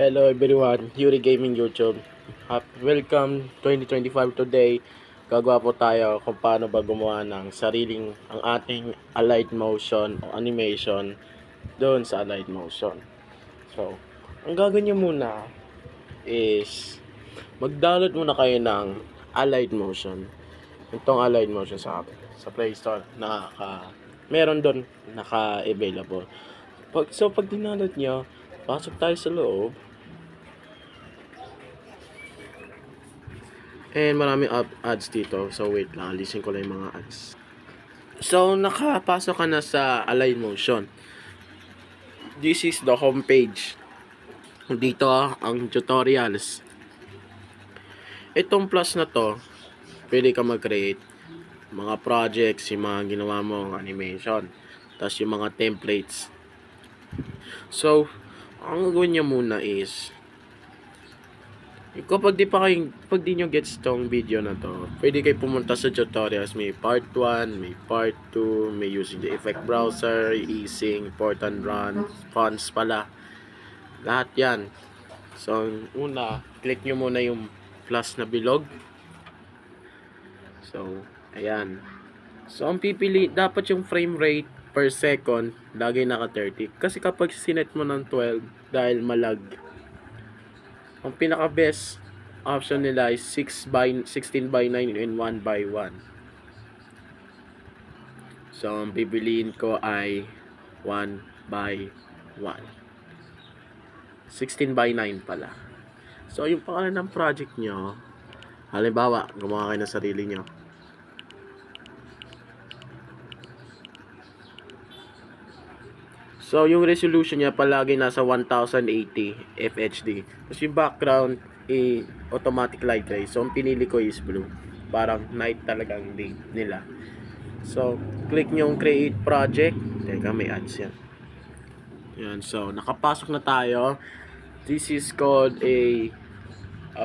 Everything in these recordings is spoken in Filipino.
Hello everyone, Yuri Gaming YouTube. Welcome 2025 today. Gagawa po tayo kung paano ba gumawa ng ang ating Allied Motion o animation doon sa Allied Motion. So, ang gagawin nyo muna is mag-download muna kayo ng Allied Motion. Itong Allied Motion sa Play Store meron doon naka-available. Pag download nyo, pasok tayo sa loob. And maraming ads dito. So wait lang, alisin ko lang yung mga ads. So nakapasok ka na sa Allied Motion. This is the home page. Dito ang tutorials. Itong plus na to, pwede ka mag-create mga projects, yung mga ginawa mong animation. Tapos yung mga templates. So, ang gagawin niya muna is pag di nyo gets tong video na to, pwede kayo pumunta sa tutorials. May part 1, may part 2, may using the effect browser, easing, port and run, fonts pala. Lahat yan. So, una, click nyo muna yung plus na bilog. So, ayan. So, ang pipili, dapat yung frame rate per second, lagi naka 30. Kasi kapag sinet mo ng 12, dahil malag, ang pinaka best option nila is 16 by 9 and 1 by 1. So ang pipiliin ko ay 1 by 1. 16 by 9 pala. So yung pangalan ng project nyo, halimbawa gumawa kayo ng sarili nyo. So, yung resolution niya palagi nasa 1080 FHD. Tapos yung background, automatic light gray. So, ang pinili ko is blue. Parang night talagang day nila. So, click nyo yung create project. Teka, may ads yan. Yan. So, nakapasok na tayo. This is called a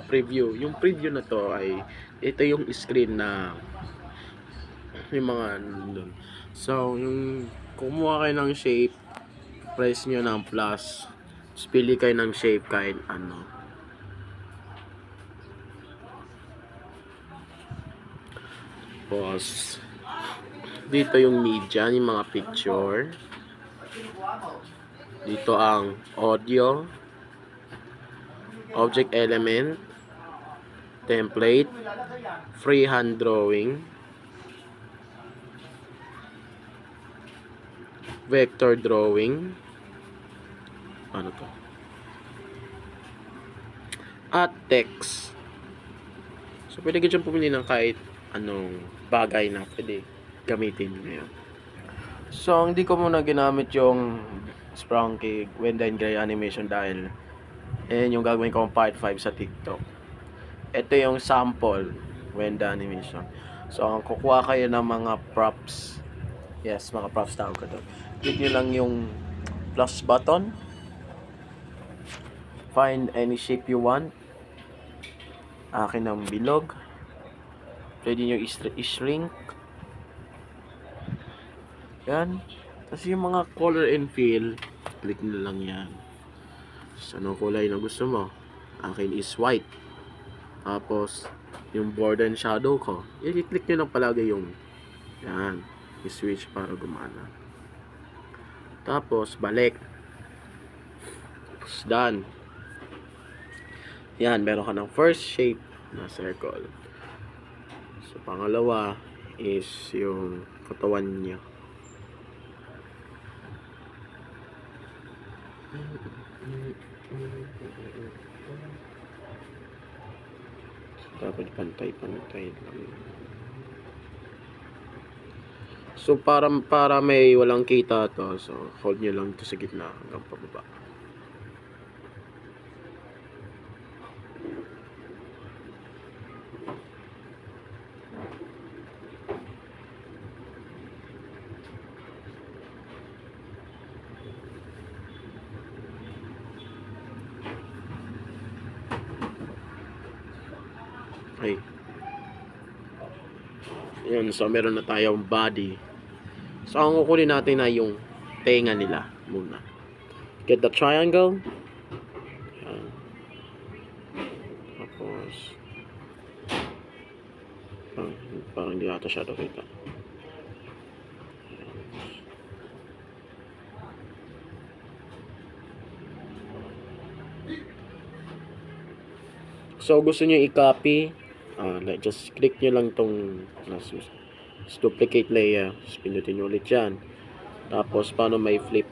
preview. Yung preview na to ay, ito yung screen na yung mga doon. So, yung kumuha kayo ng shape, press nyo ng plus, pili kayo ng shape kahit ano. Tapos dito yung media, yung mga picture. Dito ang audio, object element, template, freehand drawing, vector drawing, ano to, at text. So pwede ka dyan pumili ng kahit anong bagay na pwede gamitin ngayon. So hindi ko muna ginamit yung Sprunky Wenda and Gray animation dahil yung gagawin ko part 5 sa TikTok. Ito yung sample Wenda animation. So ang kukuha kayo ng mga props. Yes, mga props tawag ko to. Click nyo lang yung plus button. Find any shape you want. Akin ang bilog. Pwede nyo i-shrink. Yan. Tapos yung mga color and fill, click nyo lang yan. So, anong kulay na gusto mo? Akin is white. Tapos, yung border and shadow ko, i-click nyo lang palagi yung yan. I-switch para gumana. Tapos, balik. Tapos, done. Yan, meron ka ng first shape na circle. So, pangalawa is yung katawan niya. Dapat pantay-pantay lang. So, para may walang kita to, so, hold nyo lang ito sa gitna hanggang pababa. Ay. Yun, so meron na tayong body. So ang kukunin natin na yung tenga nila muna. Get the triangle. Yan. Tapos, parang hindi ata siya kita. So, gusto nyo i-copy, like, just click nyo lang tong duplicate layer. Tapos, pindutin nyo ulit yan. Tapos, paano may flip?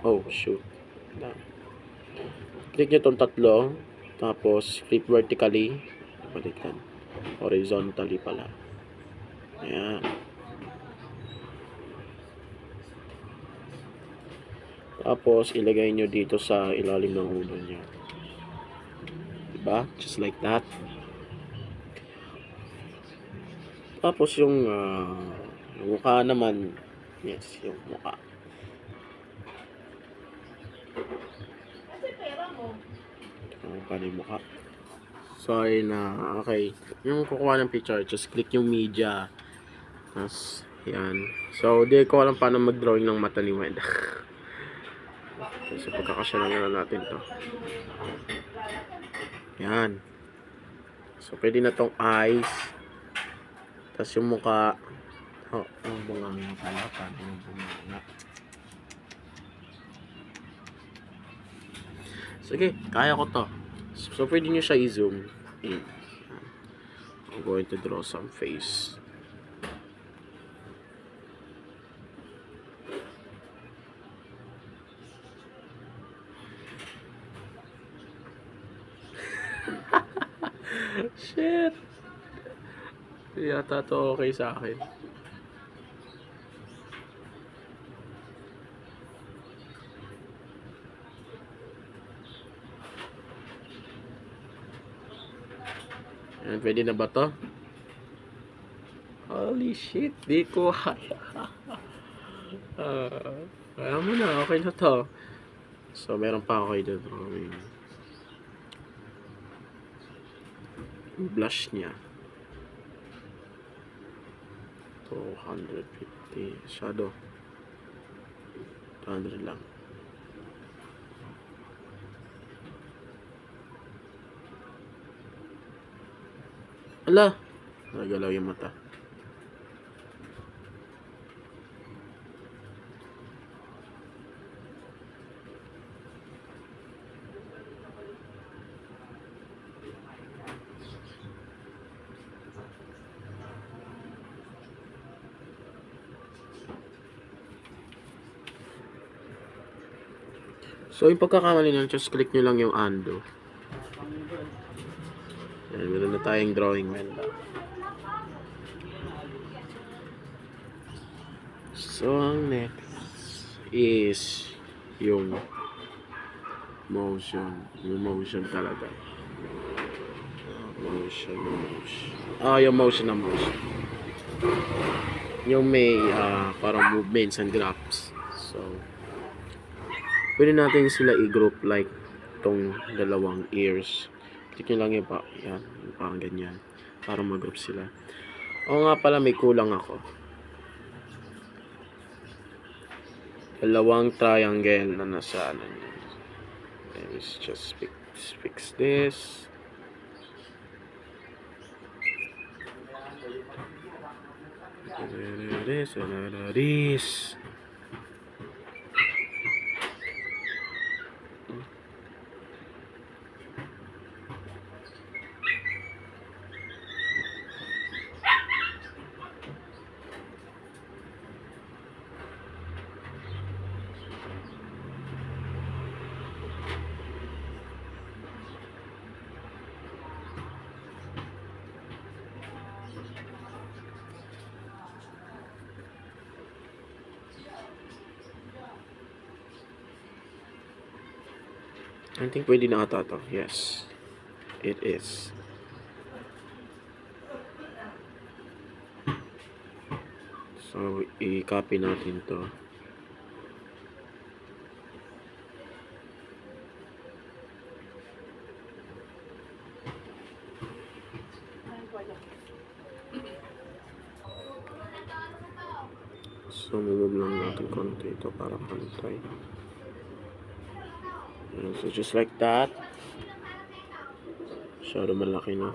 Oh, shoot. Click nyo tong tatlo. Tapos, flip vertically. Balikan. Horizontally pala. Ayan. Tapos, ilagay nyo dito sa ilalim ng ulo nyo. Diba? Just like that. Tapos, yung mukha naman. Yes, yung mukha. Paano yung mukha? Sorry na. Okay. Yung kukuha ng picture, just click yung media. Tapos, yan. So, di ko alam paano mag-drawing ng mata ni Wenda. So, pagkakasya lang natin to. Yan. So, pwede na tong eyes. Tapos yung mukha. Ang bunganga pala. Paano yung bunganga? Sige, kaya ko to. So, pwede nyo siya i-zoom in. I'm going to draw some face. Shit. Yata to okay sa akin. Ayan, pwede na ba to? Holy shit, di ko kaya. Kaya mo na, okay na to. So, meron pa ako yung drawing. Yung blush niya. 250. Shadow. 200 lang. Ala! Nagalaw yung mata. So, yung pagkakamali nyo, just click nyo lang yung undo. Ayan, meron na tayong drawing Wenda. So, ang next is yung motion. Yung motion talaga. Motion. Yung motion na motion. Yung may parang movements and graphs. So, pwede natin sila i-group like tong dalawang ears. Click nyo lang yung yan, parang ganyan. Para mag-group sila. O nga pala, may kulang ako. Dalawang triangle na nasa ano nyo. Let's just fix this. This. I think pwede na ata to. Yes. It is. So, i-copy natin to. So, move lang natin konti ito para pantay. So, just like that. Masyado malaki na.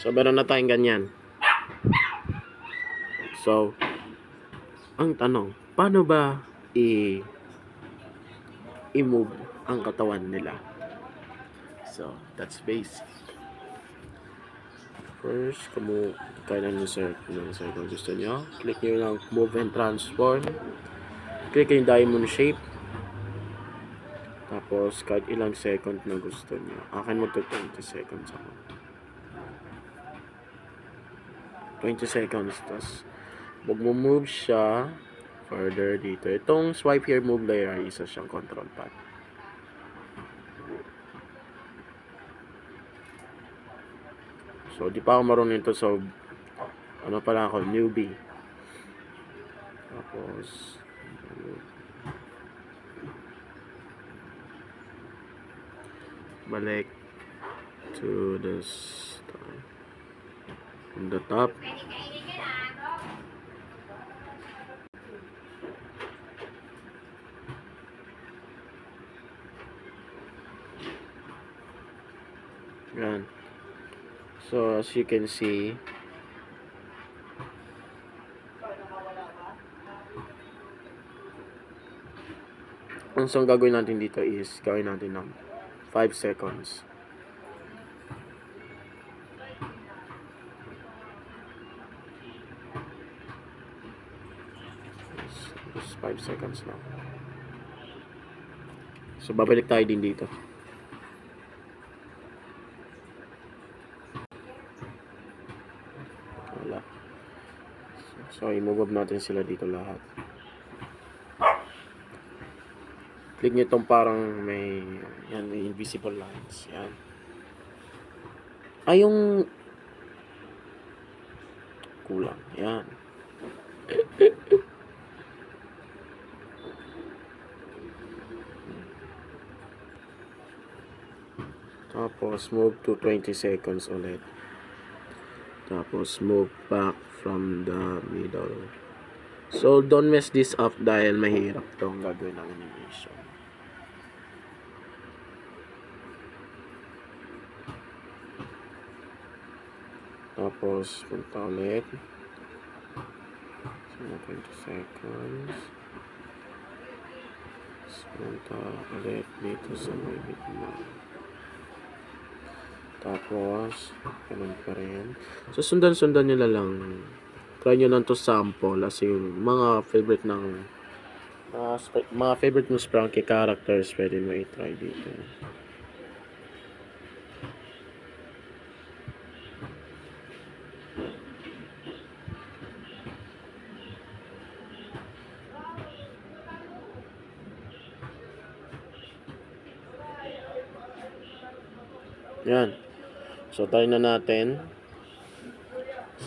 So, meron na tayong ganyan. So, ang tanong, paano ba i-move ang katawan nila? So, that's basic. First, kailan yung circle gusto nyo. Click nyo lang move and transform. Click yung diamond shape. Tapos, kahit ilang second na gusto nyo. Akin mo to 20 seconds ako. 20 seconds. Tapos, mag-move siya further dito. Itong swipe here, move layer, isa siyang control pad. So, di pa ako marunong ito. So, ano pala ako, newbie. Tapos, balik to the start. From the top. Yan. So, as you can see, ang gagawin natin dito is gawin natin ng 5 seconds. Just 5 seconds lang. So, babalik tayo din dito. Wala. So, i-move natin sila dito lahat. Click nyo itong parang may invisible lines. Yan. Ay, yung kulang. Yan. Tapos, move to 20 seconds ulit. Tapos, move back from the middle. So, don't mess this up dahil mahirap itong gagawin ng animation. Tapos, punta ulit. So, 20 seconds. Tapos, punta ulit dito sa may bitna. Tapos, ganun pa rin. So, sundan-sundan nila lang. Try nyo lang to sample as yung mga favorite ng mga favorite mo Spranky characters pwede mo i-try dito. Yan. So, try na natin.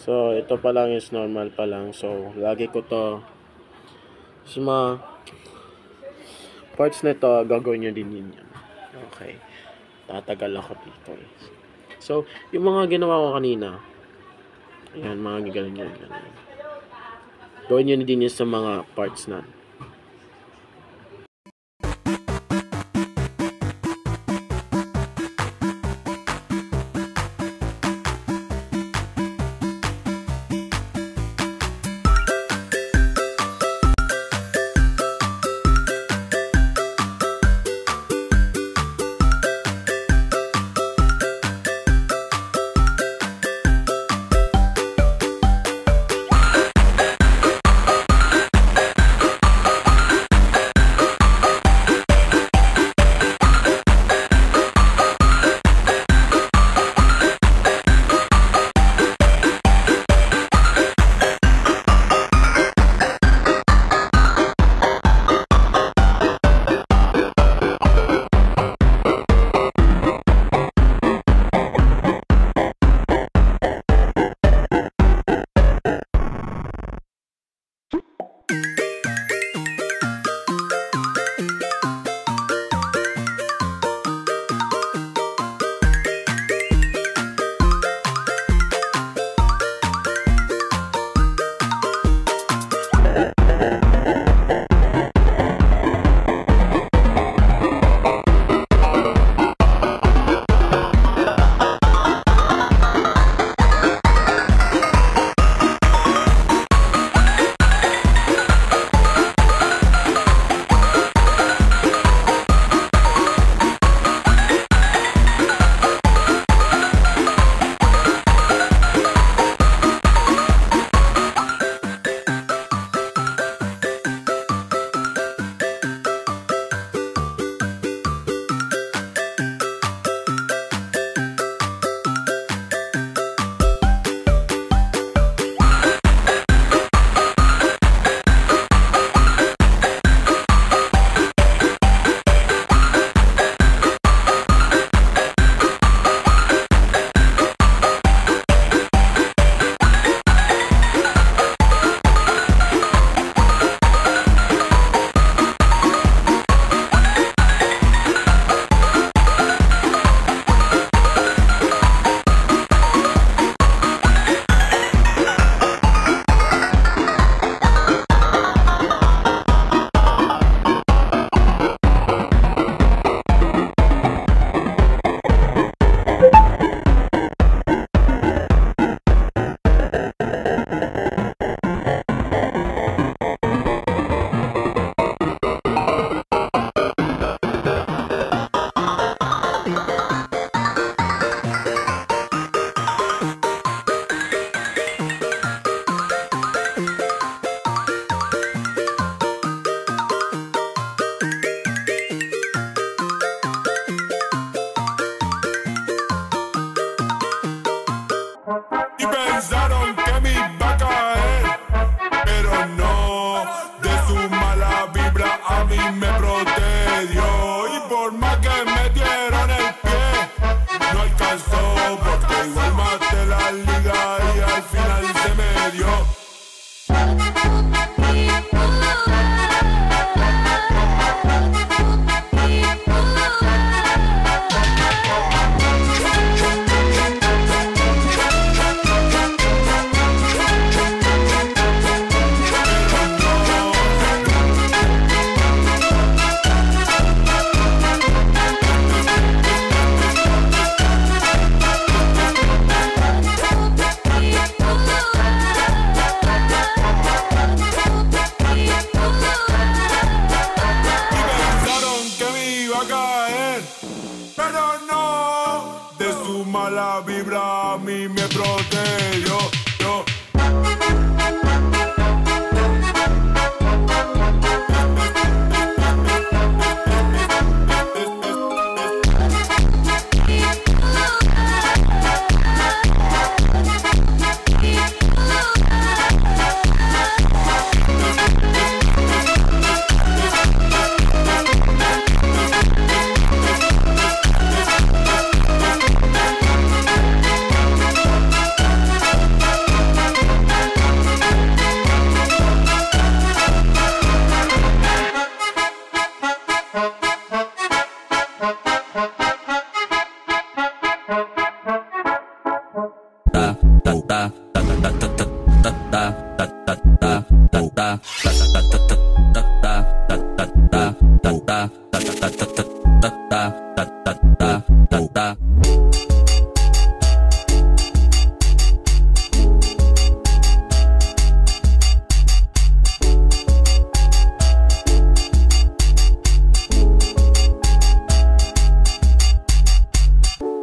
So, ito pa lang is normal pa lang. So, lagi ko to sa mga parts na ito, gagawin nyo din yun. Okay. Tatagal ako dito eh. So, yung mga ginawa ko kanina, ayan, mga gagaling nyo. Gawin nyo din yun sa mga parts na por más que metieron el pie, no alcanzó porque igual maté la liga y al final se me dio. La vibra a mí me protegió.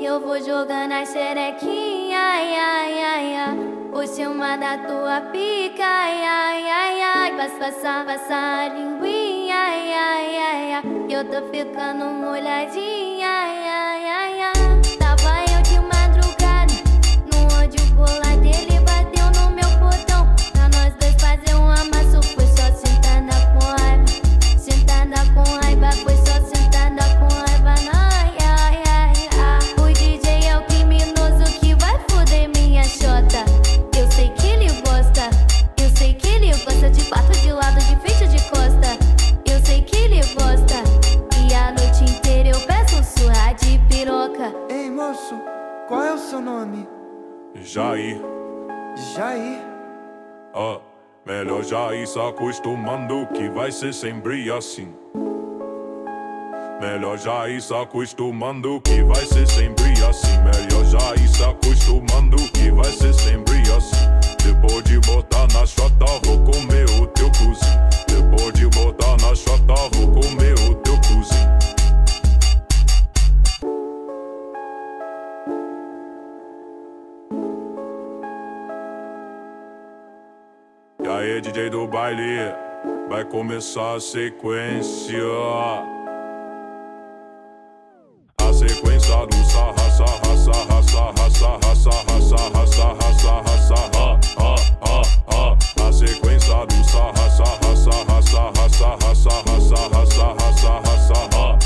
Eu vou jogando as xerequinha, ai, ai, ai, ai, por cima da tua pica, ai, ai, ai, ai, passa a linguinha, ai, ai, ai, ai, eu tô ficando molhadinha, ai, ai, ai, ai. Tava eu de madrugada, no ódio boladeiro, ele bateu no meu portão, pra nós dois fazer um amasso, foi só sentada com raiva, foi só sentada com raiva, ai, ai, ai, ai. O DJ é o criminoso que vai foder minha xota. Eu sei que ele gosta de quatro, de lado, de frente ou de costa. Eu sei que ele gosta, e a noite inteira eu peço surra de piroca. Ei moço, qual é o seu nome? Jair. Jair? Ah, melhor já ir se acostumando que vai ser sempre assim. Melhor já ir se acostumando que vai ser sempre assim. Melhor já ir se acostumando que vai ser sempre assim. Depois de botar na chota, vou comer o teu cozinho. Depois de botar na chota, vou comer o teu cozinho. E aí, DJ do baile, vai começar a sequência. A sequência do sarra, sarra, sarra, sarra, sarra, sarra, sarra, sarra, sarra, sarra, a sequência do sarra, sarra, sarra, sarra, sarra, sarra, sarra, sarra, sarra, sarra,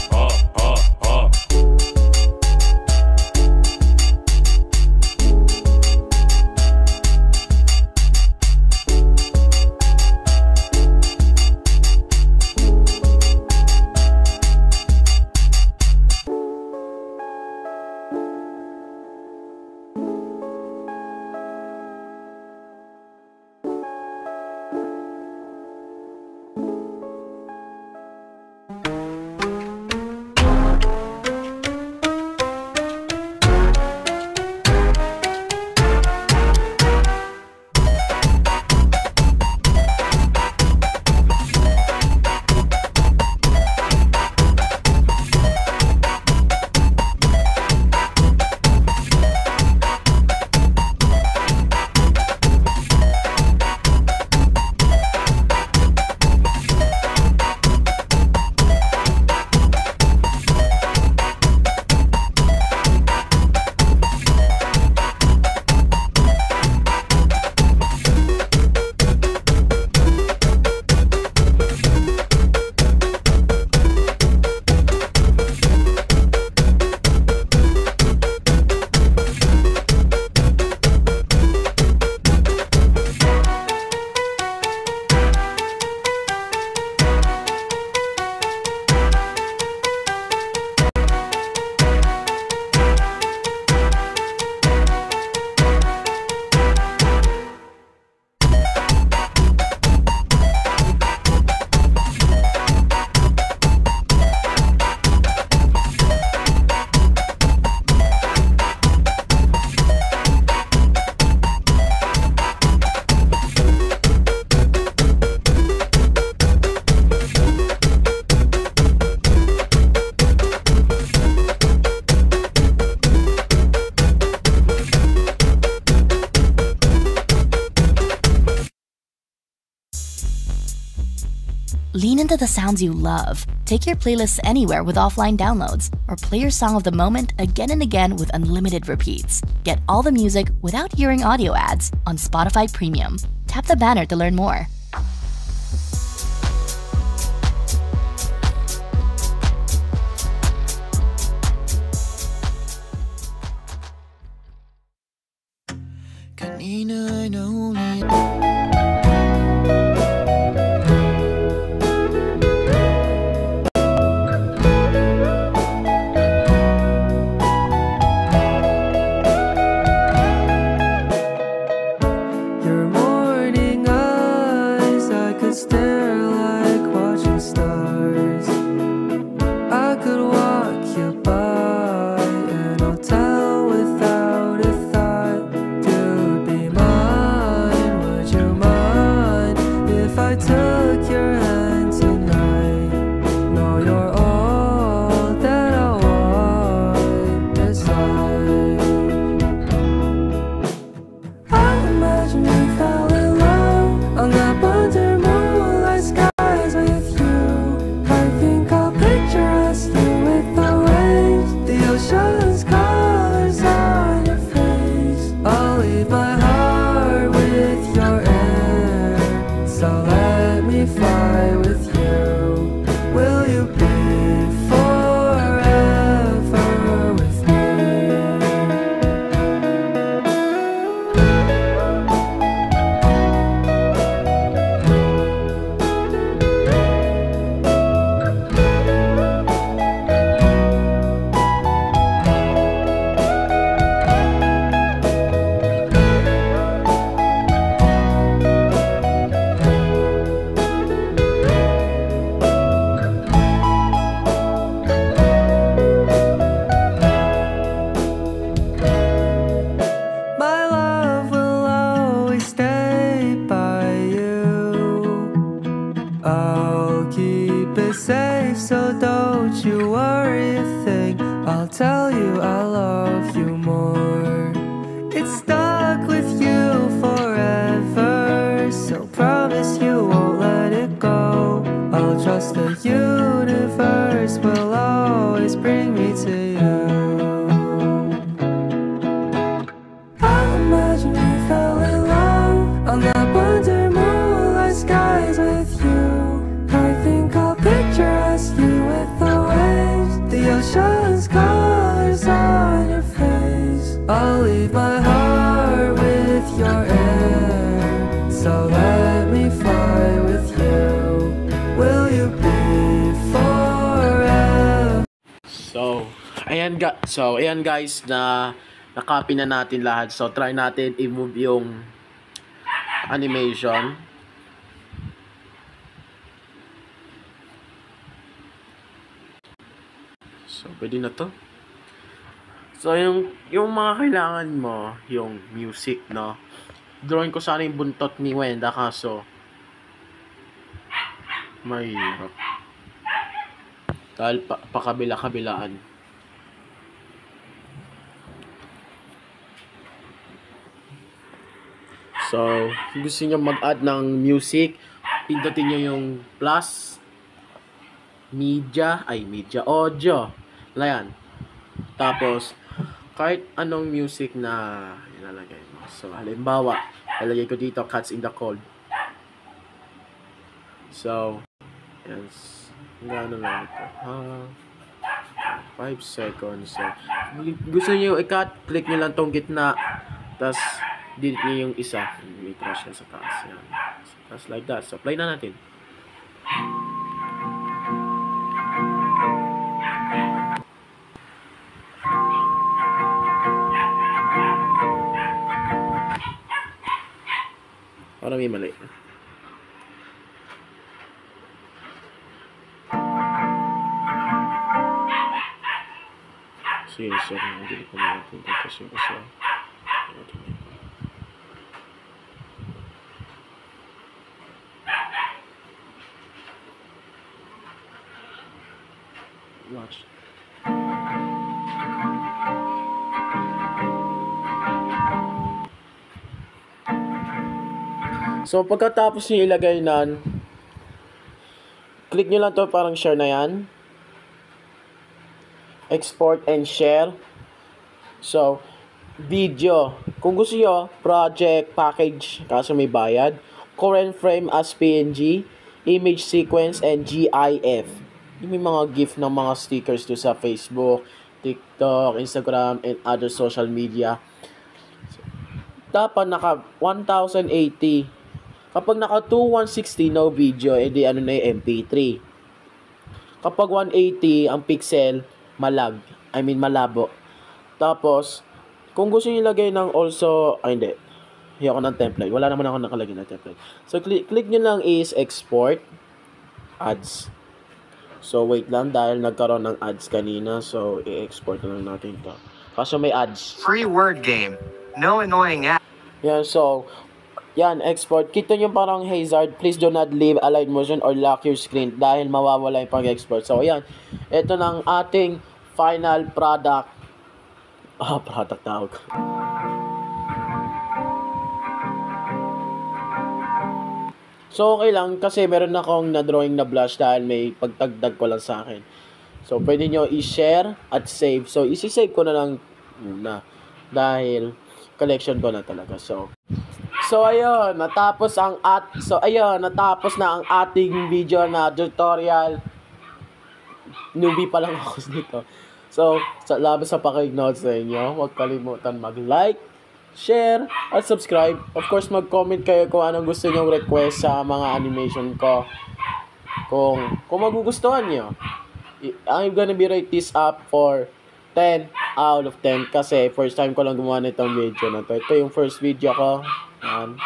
Lean into the sounds you love. Take your playlists anywhere with offline downloads, or play your song of the moment again and again with unlimited repeats. Get all the music without hearing audio ads on Spotify Premium. Tap the banner to learn more. Kanina ay nahuli. Your morning eyes, I could stare like watching stars. I could walk you by and I'll tell without a thought. You'd be mine, would you mind if I took your hand tonight? No, you're all that I want beside. I imagine we fell in love on the under moonlight skies with you. I think I'll picture us here with the waves, the ocean's colors on your face. I'll leave my heart with your air, so let me fly with you. Will you be forever with me? My love will always stay by you. I'll keep it safe, so don't you worry a thing. I'll tell you I love you more. It's stuck with you forever, so promise you won't let it go. I'll trust the universe will always bring me to you. I imagine we fell in love on the under moonlight skies with you. I think I'll picture us, you with the waves, the ocean's colors on your face. I'll leave my heart with your air, so let me fly with you. Will you be forever? So, ayan guys, na nakopy na natin lahat. So, try natin i-move yung animation. So, pwede na to. So, yung mga kailangan mo, yung music, no? Drawing ko sana yung buntot ni Wenda, kaso mahirap. Dahil pakabila-kabilaan. So, kung gusto nyo mag-add ng music, pindutin nyo yung plus, media audio. Ayan. Tapos, kahit anong music na ilalagay mo. So, halimbawa, ilalagay ko dito, Cats in the Cold. So, yes. Gano'n lang ito. 5 seconds. So, gusto nyo i-cut, click nyo lang tong gitna. Tapos, delete nyo yung isa. May trash yan sa taas. Yan. Tapos like that. So, play na natin. Parang may mali. Sige, sir. Hindi ko natin kasi kasi. Watch. So, pagkatapos nyo ilagay nan, click nyo lang to, parang share na yan. Export and share. So, video. Kung gusto nyo, project, package, kaso may bayad. Current frame as PNG, image sequence, and GIF. May mga GIF ng mga stickers to sa Facebook, TikTok, Instagram, and other social media. Dapat naka 1080. Kapag naka 2160 no video, edi ano na yung MP3. Kapag 180 ang pixel, malabo. Tapos, kung gusto niyo ilagay ng also, hindi. Ayoko ng template. Wala naman ako nakalagay na template. So, click nyo lang is export ads. So, wait lang dahil nagkaroon ng ads kanina. So, i-export na lang natin ito. Kaso may ads. Free word game. No annoying ads. Yan, so, yan, export. Kita nyo parang hazard, please do not leave aligned motion or lock your screen dahil mawawala yung pag-export. So, yan. Ito ng ating final product. Product tawag. So, okay lang kasi meron akong na-drawing na blush dahil may pagtagdag ko lang sa akin. So, pwede nyo i-share at save. So, isi-save ko na lang muna dahil collection ko na talaga. So ayun, natapos na ang ating video na tutorial. Newbie pa lang ako dito. So, salamat sa pakikinig sa inyo. Huwag kalimutan mag-like, share, at subscribe. Of course, mag-comment kayo kung anong gusto nyong request sa mga animation ko. Kung magugustuhan nyo. I'm gonna be rate this up for 10 out of 10 kasi first time ko lang gumawa nitong video na to. Ito yung first video ko. Yan.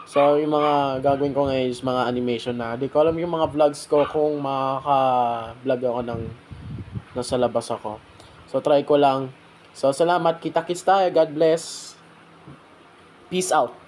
So, yung mga gagawin ko ngayon is mga animation na. Di ko alam yung mga vlogs ko kung makaka-vlog ako ng nasa labas ako. So, try ko lang. So, salamat. Kita-kits tayo. God bless. Peace out.